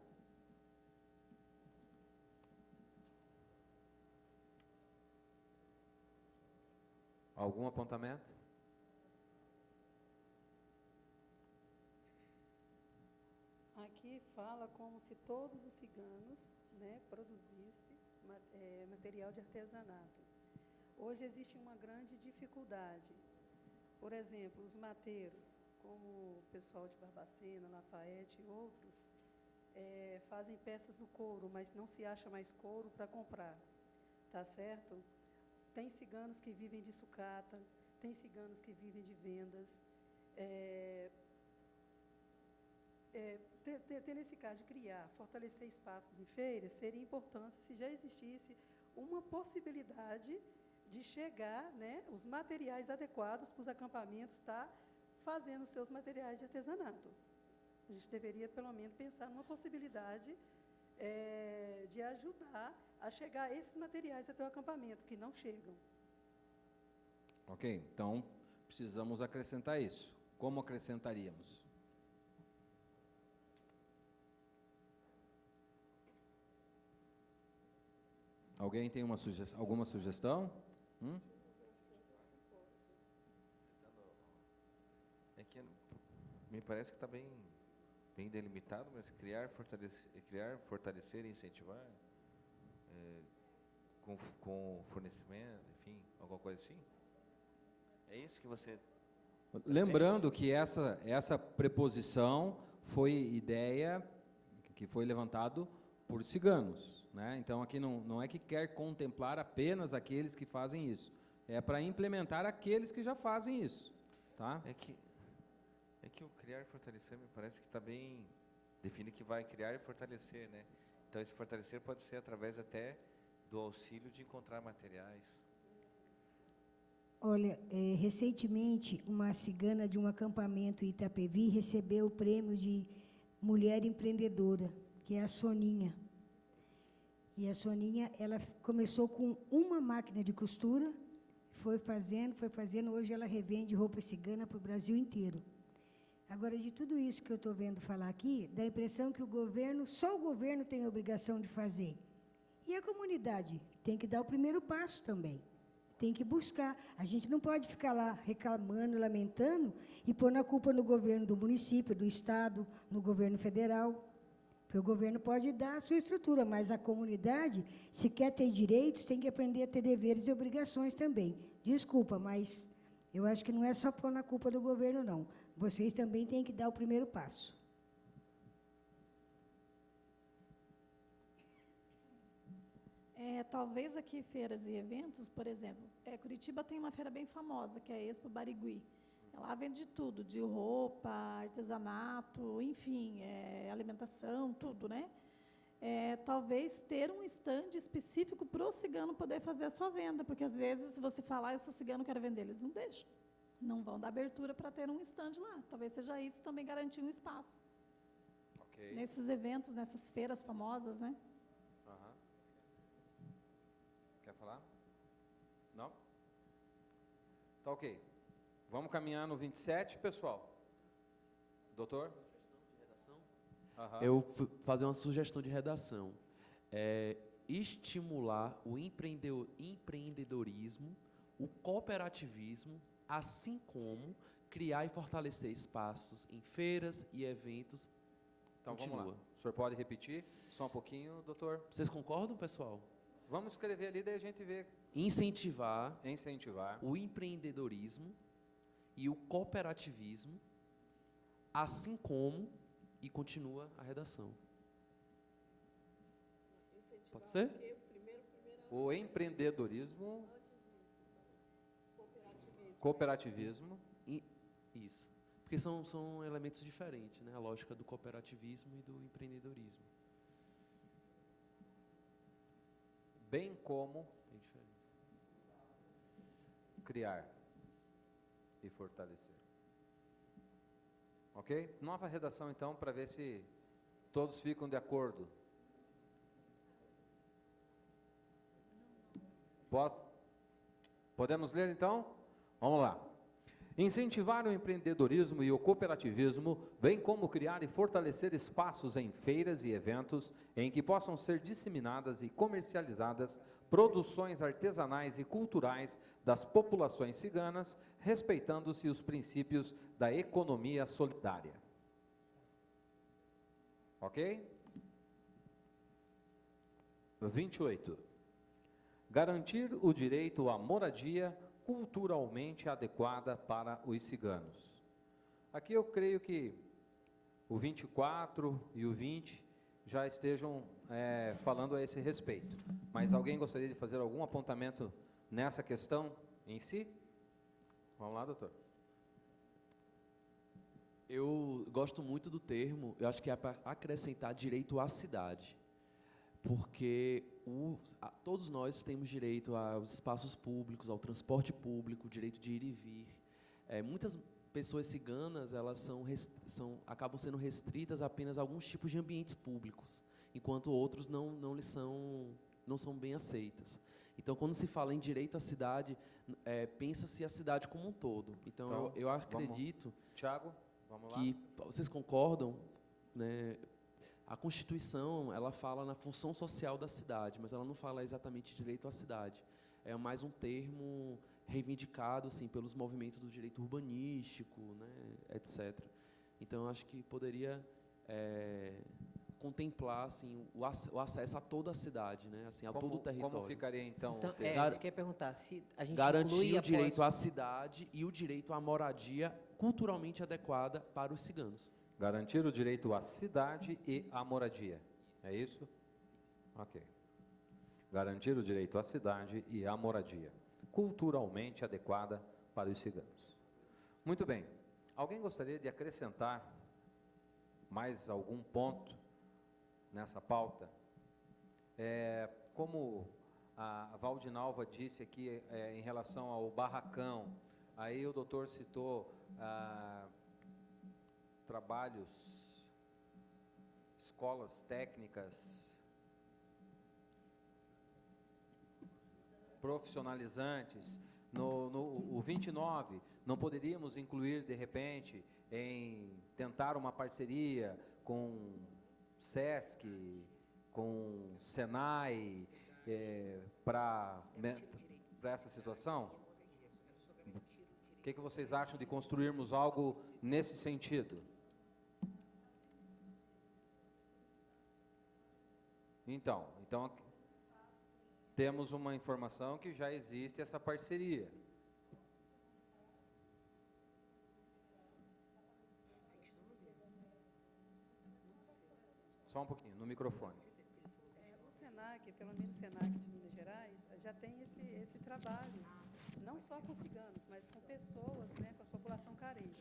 Speaker 2: Algum apontamento?
Speaker 5: Aqui fala como se todos os ciganos, né, produzissem material de artesanato. Hoje existe uma grande dificuldade. Por exemplo, os mateiros, como o pessoal de Barbacena, Lafayette e outros, fazem peças do couro, mas não se acha mais couro para comprar, tá certo? Tem ciganos que vivem de sucata, tem ciganos que vivem de vendas. Ter nesse caso de criar, fortalecer espaços em feiras, seria importante se já existisse uma possibilidade de chegar, né, os materiais adequados para os acampamentos estar fazendo seus materiais de artesanato. A gente deveria, pelo menos, pensar numa possibilidade de ajudar a chegar esses materiais até o acampamento, que não chegam.
Speaker 2: Ok, então precisamos acrescentar isso. Como acrescentaríamos? Alguém tem alguma sugestão?
Speaker 10: É que me parece que está bem delimitado, mas criar, fortalecer e incentivar com fornecimento, enfim, alguma coisa assim? É isso que você...
Speaker 2: Lembrando que essa preposição foi ideia que foi levantado por ciganos, né? Então aqui não é que quer contemplar apenas aqueles que fazem isso, é para implementar aqueles que já fazem isso, tá?
Speaker 10: É que o criar e fortalecer me parece que está bem define que vai criar e fortalecer, né? Então esse fortalecer pode ser através até do auxílio de encontrar materiais.
Speaker 3: Olha, recentemente uma cigana de um acampamento em Itapevi recebeu o prêmio de mulher empreendedora, que é a Soninha. E a Soninha, ela começou com uma máquina de costura, foi fazendo, hoje ela revende roupa cigana para o Brasil inteiro. Agora, de tudo isso que eu estou vendo falar aqui, dá a impressão que só o governo tem a obrigação de fazer. E a comunidade tem que dar o primeiro passo também. Tem que buscar. A gente não pode ficar lá reclamando, lamentando e pôr a culpa no governo do município, do estado, no governo federal. Porque o governo pode dar a sua estrutura, mas a comunidade, se quer ter direitos, tem que aprender a ter deveres e obrigações também. Desculpa, mas eu acho que não é só pôr na culpa do governo, não. Vocês também têm que dar o primeiro passo.
Speaker 13: Talvez aqui feiras e eventos, por exemplo, Curitiba tem uma feira bem famosa, que é a Expo Barigui. Lá vende de tudo, de roupa, artesanato, enfim, alimentação, tudo, né? Talvez ter um stand específico para o cigano poder fazer a sua venda, porque às vezes se você falar, eu sou cigano, quero vender, eles não deixam. Não vão dar abertura para ter um stand lá. Talvez seja isso também garantir um espaço.
Speaker 2: Ok.
Speaker 13: Nesses eventos, nessas feiras famosas, né?
Speaker 2: Aham. Quer falar? Não? Tá ok. Vamos caminhar no 27, pessoal. Doutor? Aham.
Speaker 9: Eu fazer uma sugestão de redação. Estimular o empreendedorismo, o cooperativismo, assim como criar e fortalecer espaços em feiras e eventos.
Speaker 2: Então,
Speaker 9: Continua.
Speaker 2: vamos lá. O senhor pode repetir? Só um pouquinho, doutor.
Speaker 9: Vocês concordam, pessoal?
Speaker 2: Vamos escrever ali, daí a gente vê.
Speaker 9: Incentivar
Speaker 2: o
Speaker 9: o empreendedorismo e o cooperativismo, assim como, e continua a redação. Pode ser?
Speaker 2: O empreendedorismo, cooperativismo.
Speaker 9: Isso. Porque são elementos diferentes, né? A lógica do cooperativismo e do empreendedorismo.
Speaker 2: Bem como
Speaker 9: Tem diferença.
Speaker 2: criar e fortalecer. Ok? Nova redação, então, para ver se todos ficam de acordo. Podemos ler, então? Vamos lá. Incentivar o empreendedorismo e o cooperativismo, bem como criar e fortalecer espaços em feiras e eventos em que possam ser disseminadas e comercializadas produções artesanais e culturais das populações ciganas, respeitando-se os princípios da economia solidária. Ok? 28. Garantir o direito à moradia culturalmente adequada para os ciganos. Aqui eu creio que o 24 e o 20 já estejam falando a esse respeito. Mas alguém gostaria de fazer algum apontamento nessa questão em si? Vamos lá, doutor.
Speaker 9: Eu gosto muito do termo, eu acho que é para acrescentar direito à cidade. Porque todos nós temos direito aos espaços públicos, ao transporte público, direito de ir e vir. Muitas pessoas ciganas, elas acabam sendo restritas a apenas a alguns tipos de ambientes públicos, enquanto outros não são bem aceitas. Então, quando se fala em direito à cidade, pensa-se a cidade como um todo. Então eu acredito,
Speaker 2: Tiago, vamos lá.
Speaker 9: Que vocês concordam, né? A Constituição, ela fala na função social da cidade, mas ela não fala exatamente direito à cidade. É mais um termo reivindicado assim, pelos movimentos do direito urbanístico, né, etc. Então, acho que poderia contemplar assim, o acesso a toda a cidade, né, assim, a todo o território.
Speaker 2: Como ficaria, então?
Speaker 14: Isso que eu ia perguntar. Se a gente
Speaker 9: garantir o direito à cidade e o direito à moradia culturalmente adequada para os ciganos.
Speaker 2: Garantir o direito à cidade e à moradia. É isso? Ok. Garantir o direito à cidade e à moradia, culturalmente adequada para os ciganos. Muito bem. Alguém gostaria de acrescentar mais algum ponto nessa pauta? Como a Valdinalva disse aqui em relação ao barracão, aí o doutor citou trabalhos, escolas técnicas, profissionalizantes. No 29, não poderíamos incluir, de repente, em tentar uma parceria com SESC, com SENAI, para essa situação? O que vocês acham de construirmos algo nesse sentido? Então, temos uma informação que já existe essa parceria. Só um pouquinho, no microfone.
Speaker 5: O SENAC, pelo menos o SENAC de Minas Gerais, já tem esse trabalho, não só com ciganos, mas com pessoas, né, com a população carente.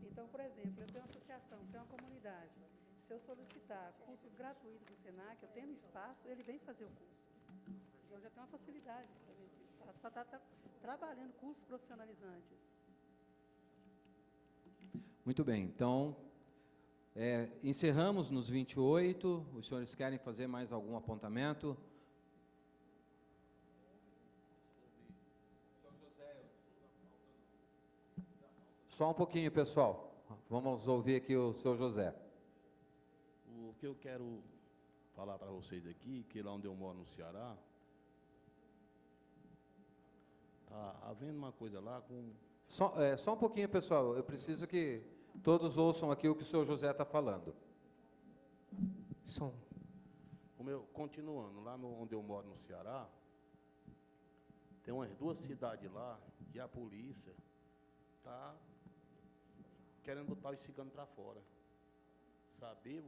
Speaker 5: Então, por exemplo, eu tenho uma associação, tenho uma comunidade. Se eu solicitar cursos gratuitos do SENAC, eu tenho espaço, ele vem fazer o curso. Então, já tem uma facilidade para fazer esse espaço, para estar trabalhando cursos profissionalizantes.
Speaker 2: Muito bem, então, encerramos nos 28. Os senhores querem fazer mais algum apontamento? Só um pouquinho, pessoal. Vamos ouvir aqui o seu José.
Speaker 15: O que eu quero falar para vocês aqui, que lá onde eu moro no Ceará, está havendo uma coisa lá com...
Speaker 2: Só um pouquinho, pessoal. Eu preciso que todos ouçam aqui o que o seu José está falando.
Speaker 15: Som. Continuando, lá onde eu moro no Ceará, tem umas 2 cidades lá que a polícia está querendo botar os ciganos para fora. Saber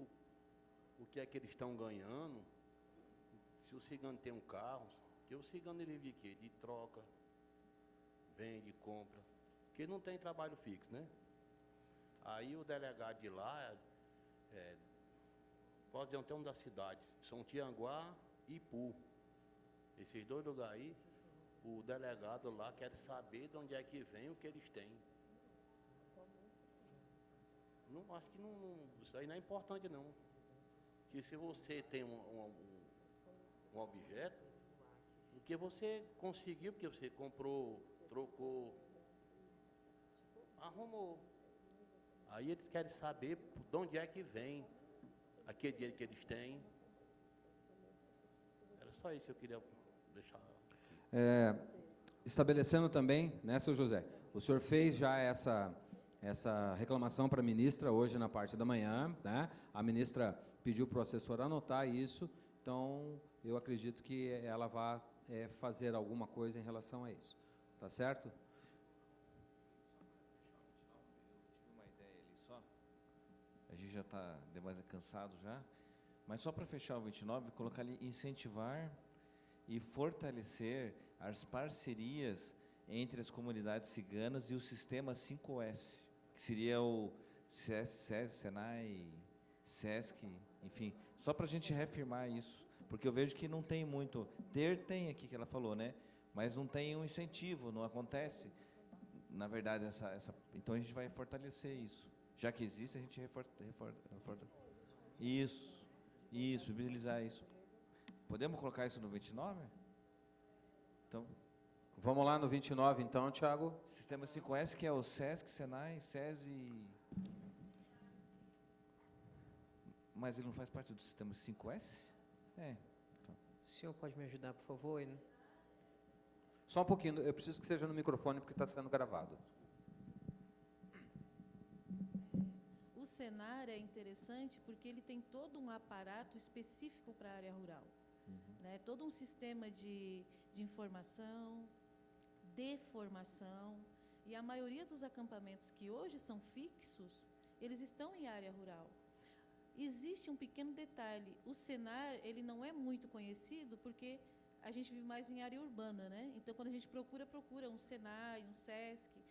Speaker 15: o que é que eles estão ganhando, se o cigano tem um carro, porque o cigano ele vive de quê? De troca, vende, compra, porque não tem trabalho fixo, né? Aí o delegado de lá, pode dizer até uma das cidades, São Tianguá e Ipu. Esses 2 lugares aí, o delegado lá quer saber de onde é que vem o que eles têm. Não, acho que isso aí não é importante, não. Que se você tem um objeto, o que você conseguiu, porque você comprou, trocou, arrumou. Aí eles querem saber de onde é que vem aquele dinheiro que eles têm. Era só isso que eu queria deixar aqui.
Speaker 2: Estabelecendo também, né, seu José, o senhor fez já essa reclamação para a ministra hoje na parte da manhã, né? A ministra pediu para o assessor anotar isso, então eu acredito que ela vai fazer alguma coisa em relação a isso, tá certo?
Speaker 10: Uma ideia ali só, a gente já está demais cansado já, mas só para fechar o 29, colocar ali incentivar e fortalecer as parcerias entre as comunidades ciganas e o sistema 5S, que seria o SESI, Senai, SESC, enfim, só para a gente reafirmar isso, porque eu vejo que não tem muito, tem aqui que ela falou, né, mas não tem um incentivo, não acontece, na verdade, então a gente vai fortalecer isso, já que existe, a gente reforça isso, viabilizar isso. Podemos colocar isso no 29? Então...
Speaker 2: Vamos lá no 29, então, Thiago.
Speaker 10: Sistema 5S, que é o SESC, Senai, SESI... Mas ele não faz parte do sistema 5S? Então.
Speaker 14: O senhor pode me ajudar, por favor?
Speaker 2: Só um pouquinho, eu preciso que seja no microfone, porque está sendo gravado.
Speaker 16: O Senar é interessante porque ele tem todo um aparato específico para a área rural. Né? Todo um sistema de informação, de formação, e a maioria dos acampamentos que hoje são fixos, eles estão em área rural. Existe um pequeno detalhe, o Senar, ele não é muito conhecido porque a gente vive mais em área urbana, né? Então, quando a gente procura um Senai, um SESC,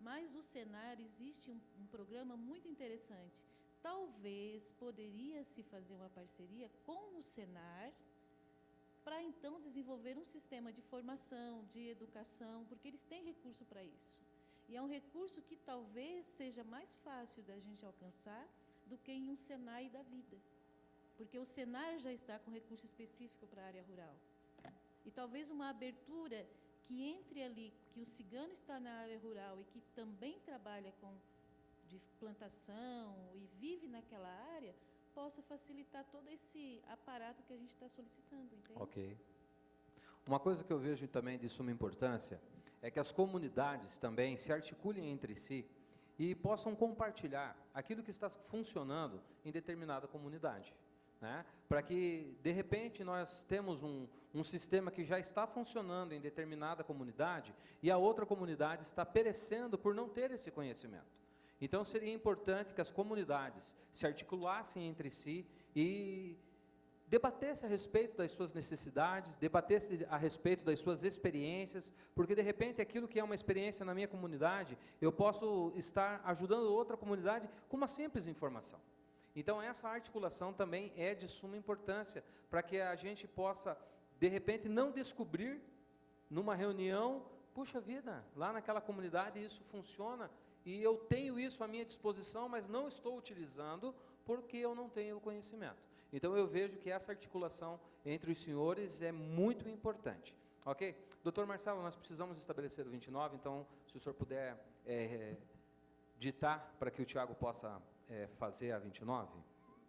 Speaker 16: mas o Senar, existe um programa muito interessante. Talvez poderia-se fazer uma parceria com o Senar, para então desenvolver um sistema de formação, de educação, porque eles têm recurso para isso. E é um recurso que talvez seja mais fácil da gente alcançar do que em um Senai da vida. Porque o Senar já está com recurso específico para a área rural. E talvez uma abertura que entre ali, que o cigano está na área rural e que também trabalha de plantação e vive naquela área, possa facilitar todo esse aparato que a gente está solicitando, entende?
Speaker 2: Ok. Uma coisa que eu vejo também de suma importância é que as comunidades também se articulem entre si e possam compartilhar aquilo que está funcionando em determinada comunidade. né? Para que, de repente, nós temos um sistema que já está funcionando em determinada comunidade e a outra comunidade está perecendo por não ter esse conhecimento. Então, seria importante que as comunidades se articulassem entre si e debatessem a respeito das suas necessidades, debatessem a respeito das suas experiências, porque, de repente, aquilo que é uma experiência na minha comunidade, eu posso estar ajudando outra comunidade com uma simples informação. Então, essa articulação também é de suma importância, para que a gente possa, de repente, não descobrir numa reunião, puxa vida, lá naquela comunidade isso funciona, e eu tenho isso à minha disposição, mas não estou utilizando, porque eu não tenho o conhecimento. Então, eu vejo que essa articulação entre os senhores é muito importante. Ok? Doutor Marcelo, nós precisamos estabelecer o 29, então, se o senhor puder ditar para que o Tiago possa fazer a 29.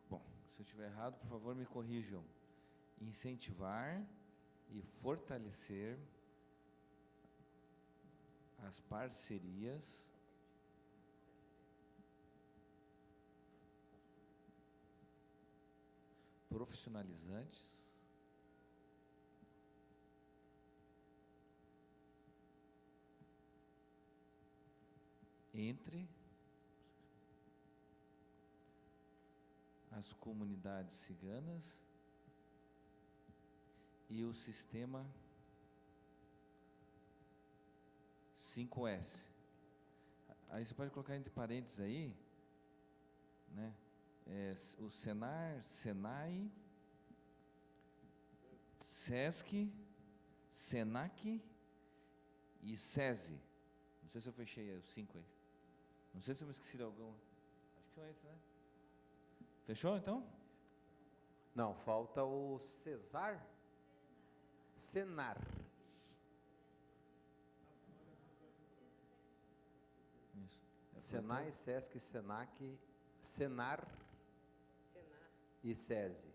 Speaker 10: Bom, se eu estiver errado, por favor, me corrijam. Incentivar e fortalecer as parcerias profissionalizantes entre as comunidades ciganas e o sistema 5S. Aí você pode colocar entre parênteses aí, né? O Senar, Senai, Sesc, Senac e SESI. Não sei se eu fechei os 5 aí. Não sei se eu me esqueci de algum. Acho que são esses, né? Fechou, então?
Speaker 2: Não, falta o Cesar, Senar.
Speaker 10: Isso.
Speaker 2: Senai, Sesc, Senac, Senar e SESI.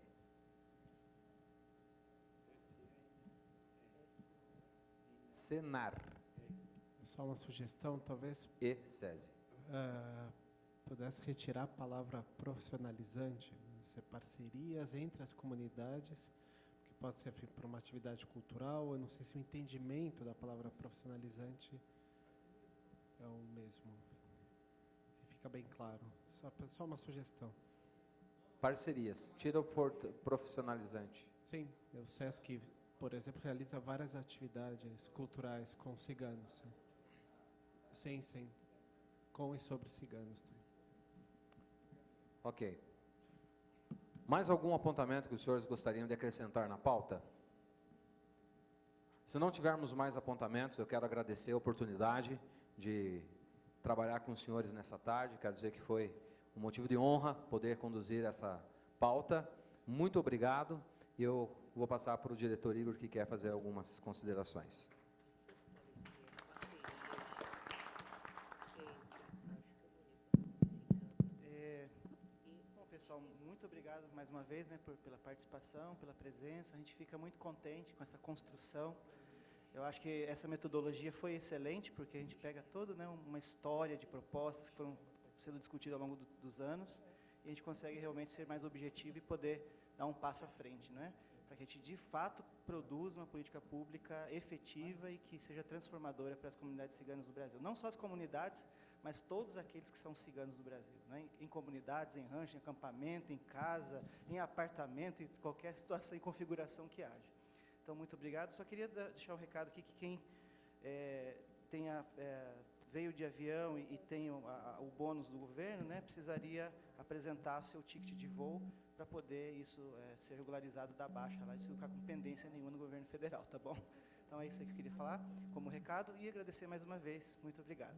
Speaker 2: Senar
Speaker 17: Só uma sugestão, talvez
Speaker 2: e SESI.
Speaker 17: Pudesse retirar a palavra profissionalizante, ser parcerias entre as comunidades, que pode ser para uma atividade cultural. Eu não sei se o entendimento da palavra profissionalizante é o mesmo. Se fica bem claro. Só uma sugestão.
Speaker 2: Parcerias. Tira o profissionalizante.
Speaker 17: Sim, o SESC, por exemplo, realiza várias atividades culturais com ciganos. Sim, com e sobre ciganos também.
Speaker 2: Ok. Mais algum apontamento que os senhores gostariam de acrescentar na pauta? Se não tivermos mais apontamentos, eu quero agradecer a oportunidade de trabalhar com os senhores nessa tarde. Quero dizer que foi um motivo de honra poder conduzir essa pauta. Muito obrigado. E eu vou passar para o diretor Igor, que quer fazer algumas considerações.
Speaker 18: Bom, pessoal, muito obrigado mais uma vez, né, pela participação, pela presença. A gente fica muito contente com essa construção. Eu acho que essa metodologia foi excelente, porque a gente pega toda, né, uma história de propostas que foram sendo discutidas ao longo dos anos, e a gente consegue realmente ser mais objetivo e poder dar um passo à frente, né? Para que a gente, de fato, produza uma política pública efetiva e que seja transformadora para as comunidades ciganas do Brasil. Não só as comunidades, mas todos aqueles que são ciganos do Brasil, né? Em comunidades, em rancho, em acampamento, em casa, em apartamento, em qualquer situação e configuração que haja. Então, muito obrigado. Só queria deixar um recado aqui que quem veio de avião e tem o bônus do governo, né, precisaria apresentar o seu ticket de voo para poder isso ser regularizado da baixa, lá, de não ficar com pendência nenhuma no governo federal, tá bom? Então é isso aí que eu queria falar como recado e agradecer mais uma vez. Muito obrigado.